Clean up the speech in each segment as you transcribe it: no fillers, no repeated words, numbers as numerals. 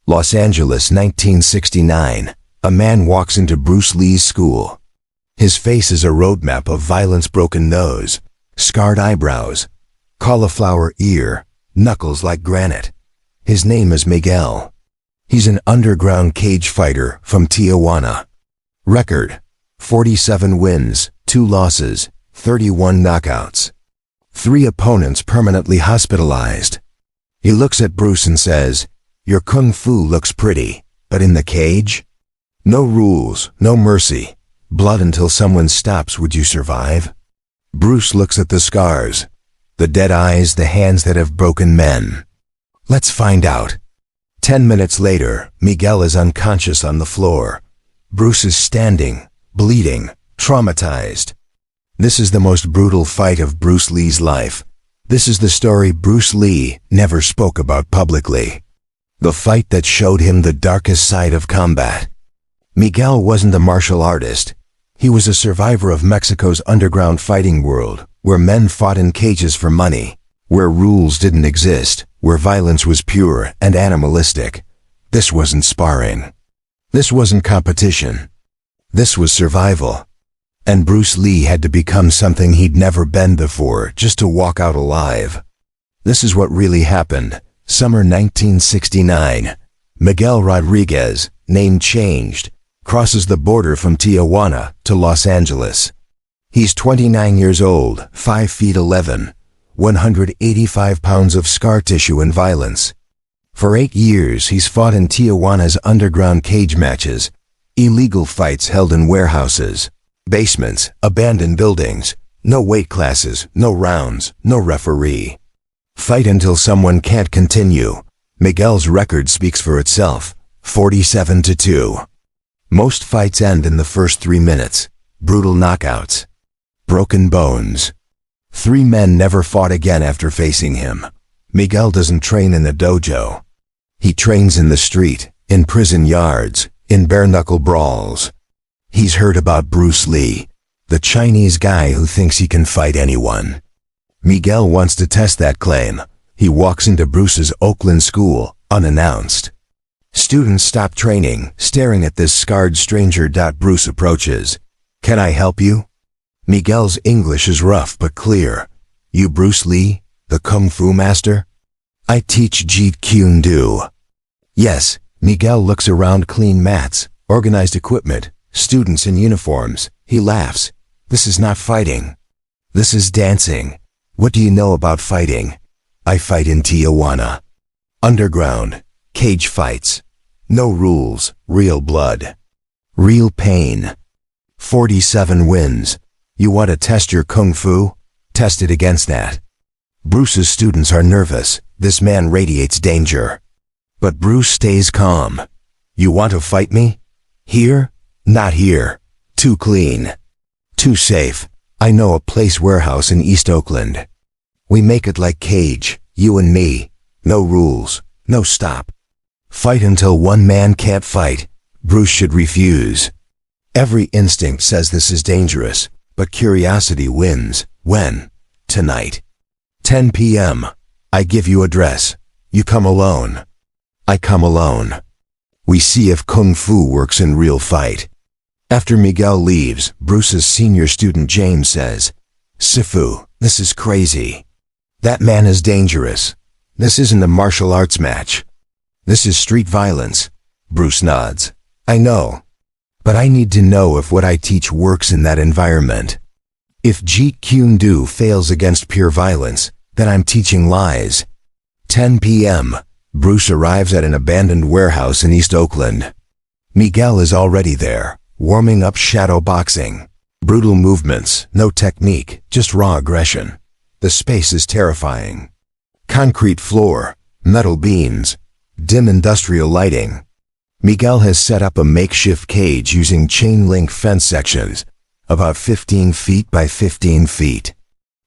Los Angeles, 1969. A man walks into Bruce Lee's school. His face is a roadmap of violence: broken nose, scarred eyebrows, cauliflower ear, knuckles like granite. His name is Miguel. He's an underground cage fighter from Tijuana. Record: 47 wins, 2 losses, 31 knockouts. 3 opponents permanently hospitalized. He looks at Bruce and says, "Your kung fu looks pretty, but in the cage? No rules, no mercy. Blood until someone stops. Would you survive?" Bruce looks at the scars, the dead eyes, the hands that have broken men. "Let's find out." 10 minutes later, Miguel is unconscious on the floor. Bruce is standing, bleeding, traumatized. This is the most brutal fight of Bruce Lee's life. This is the story Bruce Lee never spoke about publicly. The fight that showed him the darkest side of combat. Miguel wasn't a martial artist. He was a survivor of Mexico's underground fighting world, where men fought in cages for money, where rules didn't exist, where violence was pure and animalistic. This wasn't sparring. This wasn't competition. This was survival. And Bruce Lee had to become something he'd never been before just to walk out alive. This is what really happened. Summer 1969. Miguel Rodriguez, name changed, crosses the border from Tijuana to Los Angeles. He's 29 years old, 5 feet 11, 185 pounds of scar tissue and violence. For 8 years, he's fought in Tijuana's underground cage matches, illegal fights held in warehouses, basements, abandoned buildings, no weight classes, no rounds, no referee. Fight until someone can't continue. Miguel's record speaks for itself, 47-2. Most fights end in the first 3 minutes. Brutal knockouts. Broken bones. 3 men never fought again after facing him. Miguel doesn't train in the dojo. He trains in the street, in prison yards, in bare-knuckle brawls. He's heard about Bruce Lee, the Chinese guy who thinks he can fight anyone. Miguel wants to test that claim. He walks into Bruce's Oakland school, unannounced. Students stop training, staring at this scarred stranger. Bruce approaches. "Can I help you?" Miguel's English is rough but clear. "You Bruce Lee, the Kung Fu master?" "I teach Jeet Kune Do." "Yes." Miguel looks around: clean mats, organized equipment, students in uniforms. He laughs. "This is not fighting. This is dancing. What do you know about fighting?" "I fight in Tijuana. Underground, cage fights. No rules, real blood. Real pain. 47 wins. You want to test your kung fu? Test it against that." Bruce's students are nervous. This man radiates danger. But Bruce stays calm. "You want to fight me? Here? Not here. Too clean. Too safe. I know a place, warehouse in East Oakland. We make it like cage, you and me. No rules, no stop. Fight until one man can't fight." Bruce should refuse. Every instinct says this is dangerous, but curiosity wins. "When?" "Tonight. 10 p.m. I give you address. You come alone." "I come alone." We see if kung fu works in real fight. After Miguel leaves, Bruce's senior student James says, "Sifu, this is crazy. That man is dangerous. This isn't a martial arts match. This is street violence." Bruce nods. "I know. But I need to know if what I teach works in that environment. If Jeet Kune Do fails against pure violence, then I'm teaching lies." 10 p.m. Bruce arrives at an abandoned warehouse in East Oakland. Miguel is already there, warming up shadow boxing. Brutal movements, no technique, just raw aggression. The space is terrifying. Concrete floor, metal beams, dim industrial lighting. Miguel has set up a makeshift cage using chain link fence sections, about 15 feet by 15 feet.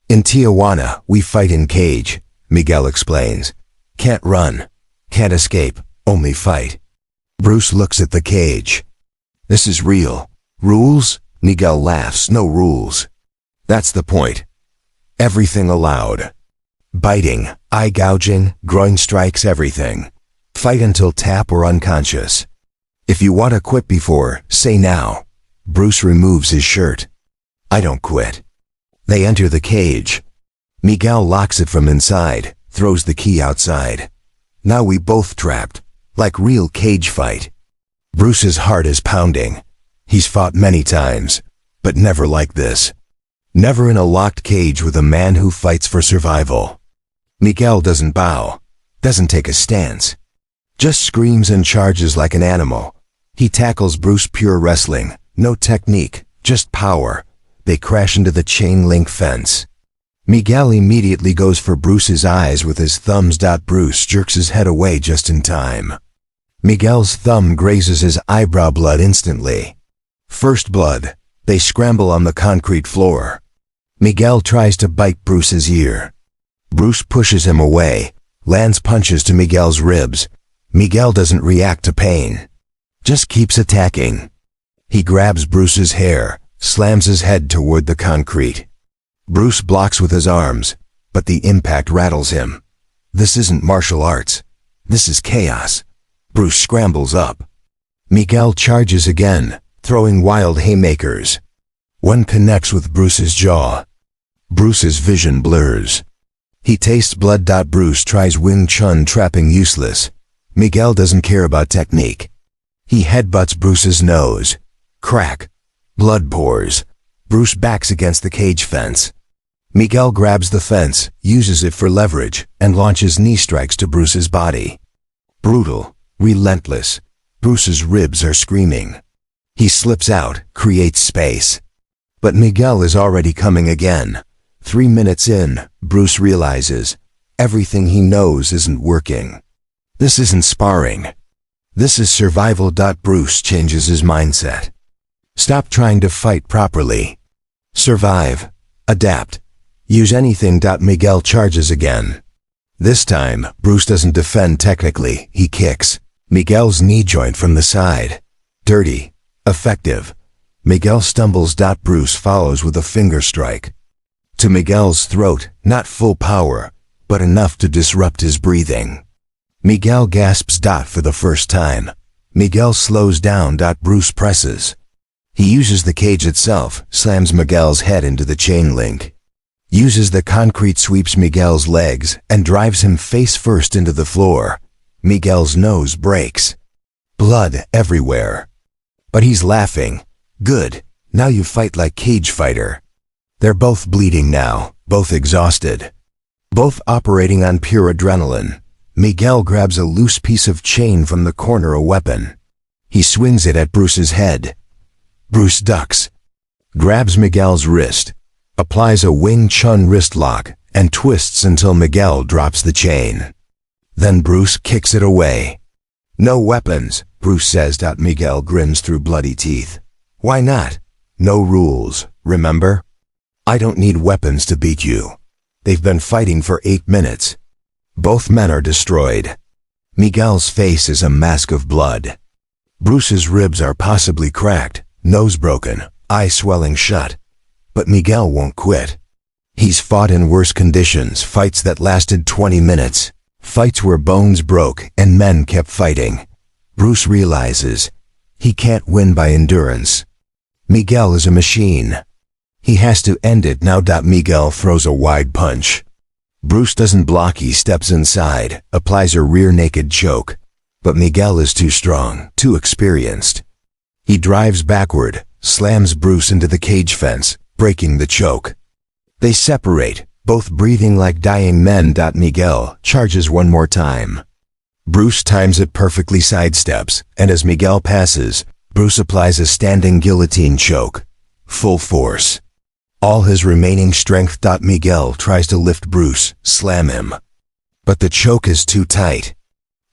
"In Tijuana, we fight in cage," Miguel explains. "Can't run, can't escape, only fight." Bruce looks at the cage. "This is real. Rules?" Miguel laughs. "No rules. That's the point. Everything allowed. Biting, eye gouging, groin strikes, everything. Fight until tap or unconscious. If you want to quit before, say now. Bruce removes his shirt. I don't quit. They enter the cage. Miguel locks it from inside, throws the key outside. Now we both trapped, like real cage fight. Bruce's heart is pounding. He's fought many times, but never like this. Never in a locked cage with a man who fights for survival. Miguel doesn't bow, doesn't take a stance. Just screams and charges like an animal. He tackles Bruce pure wrestling, no technique, just power. They crash into the chain-link fence. Miguel immediately goes for Bruce's eyes with his thumbs. Bruce jerks his head away just in time. Miguel's thumb grazes his eyebrow. Blood instantly. First blood. They scramble on the concrete floor. Miguel tries to bite Bruce's ear. Bruce pushes him away, lands punches to Miguel's ribs. Miguel doesn't react to pain. Just keeps attacking. He grabs Bruce's hair, slams his head toward the concrete. Bruce blocks with his arms, but the impact rattles him. This isn't martial arts. This is chaos. Bruce scrambles up. Miguel charges again, throwing wild haymakers. One connects with Bruce's jaw. Bruce's vision blurs. He tastes blood. Bruce tries Wing Chun trapping, useless. Miguel doesn't care about technique. He headbutts Bruce's nose. Crack. Blood pours. Bruce backs against the cage fence. Miguel grabs the fence, uses it for leverage, and launches knee strikes to Bruce's body. Brutal, relentless. Bruce's ribs are screaming. He slips out, creates space. But Miguel is already coming again. 3 minutes in, Bruce realizes everything he knows isn't working. This isn't sparring. This is survival. Bruce changes his mindset. Stop trying to fight properly. Survive. Adapt. Use anything. Miguel charges again. This time, Bruce doesn't defend technically, he kicks. Miguel's knee joint from the side. Dirty. Effective. Miguel stumbles. Bruce follows with a finger strike. To Miguel's throat, not full power, but enough to disrupt his breathing. Miguel gasps. For the first time. Miguel slows down. Bruce presses. He uses the cage itself, slams Miguel's head into the chain link. Uses the concrete, sweeps Miguel's legs, and drives him face first into the floor. Miguel's nose breaks. Blood everywhere. But he's laughing. Good. Now you fight like cage fighter. They're both bleeding now, both exhausted. Both operating on pure adrenaline. Miguel grabs a loose piece of chain from the corner, a weapon. He swings it at Bruce's head. Bruce ducks. Grabs Miguel's wrist. Applies a Wing Chun wrist lock, and twists until Miguel drops the chain. Then Bruce kicks it away. No weapons, Bruce says. Miguel grins through bloody teeth. Why not? No rules, remember? I don't need weapons to beat you. They've been fighting for 8 minutes. Both men are destroyed. Miguel's face is a mask of blood. Bruce's ribs are possibly cracked, nose broken, eye swelling shut. But Miguel won't quit. He's fought in worse conditions, fights that lasted 20 minutes. Fights where bones broke and men kept fighting. Bruce realizes he can't win by endurance. Miguel is a machine. He has to end it now. Miguel throws a wide punch. Bruce doesn't block. He steps inside, applies a rear naked choke. But Miguel is too strong, too experienced. He drives backward, slams Bruce into the cage fence, breaking the choke. They separate, both breathing like dying men. Miguel charges one more time. Bruce times it perfectly, sidesteps, and as Miguel passes, Bruce applies a standing guillotine choke. Full force. All his remaining strength. Miguel tries to lift Bruce, slam him. But the choke is too tight.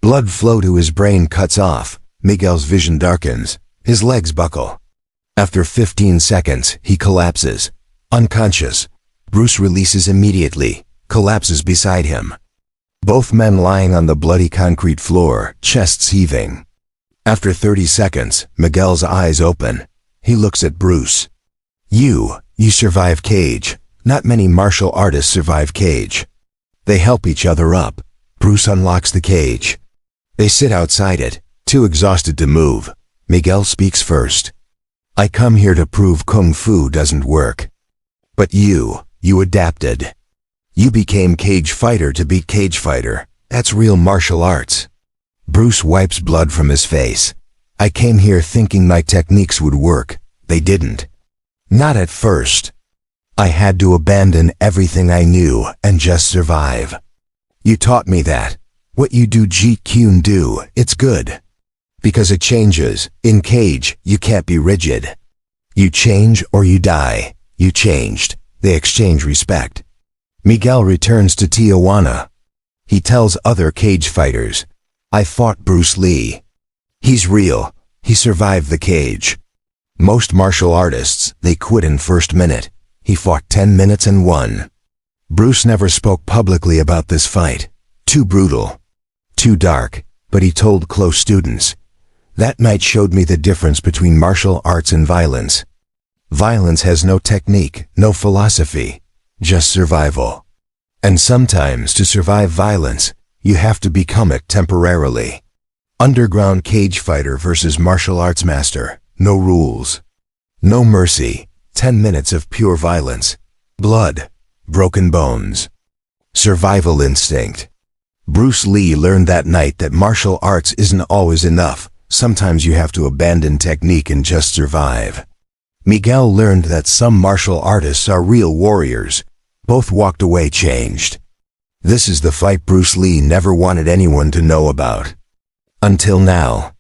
Blood flow to his brain cuts off. Miguel's vision darkens. His legs buckle. After 15 seconds, he collapses. Unconscious. Bruce releases immediately, collapses beside him. Both men lying on the bloody concrete floor, chests heaving. After 30 seconds, Miguel's eyes open. He looks at Bruce. You survive cage. Not many martial artists survive cage. They help each other up. Bruce unlocks the cage. They sit outside it, too exhausted to move. Miguel speaks first. I come here to prove Kung Fu doesn't work. But you adapted. You became cage fighter to beat cage fighter. That's real martial arts. Bruce wipes blood from his face. I came here thinking my techniques would work. They didn't. Not at first. I had to abandon everything I knew and just survive. You taught me that. What you do Jeet Kune do, it's good. Because it changes. In cage, you can't be rigid. You change or you die. You changed. They exchange respect. Miguel returns to Tijuana. He tells other cage fighters, I fought Bruce Lee. He's real. He survived the cage. Most martial artists, they quit in first minute. He fought 10 minutes and won. Bruce never spoke publicly about this fight. Too brutal. Too dark, but he told close students. That night showed me the difference between martial arts and violence. Violence has no technique, no philosophy, just survival. And sometimes to survive violence, you have to become it temporarily. Underground cage fighter versus martial arts master, no rules. No mercy, 10 minutes of pure violence. Blood, broken bones. Survival instinct. Bruce Lee learned that night that martial arts isn't always enough. Sometimes you have to abandon technique and just survive. Miguel learned that some martial artists are real warriors. Both walked away changed. This is the fight Bruce Lee never wanted anyone to know about. Until now.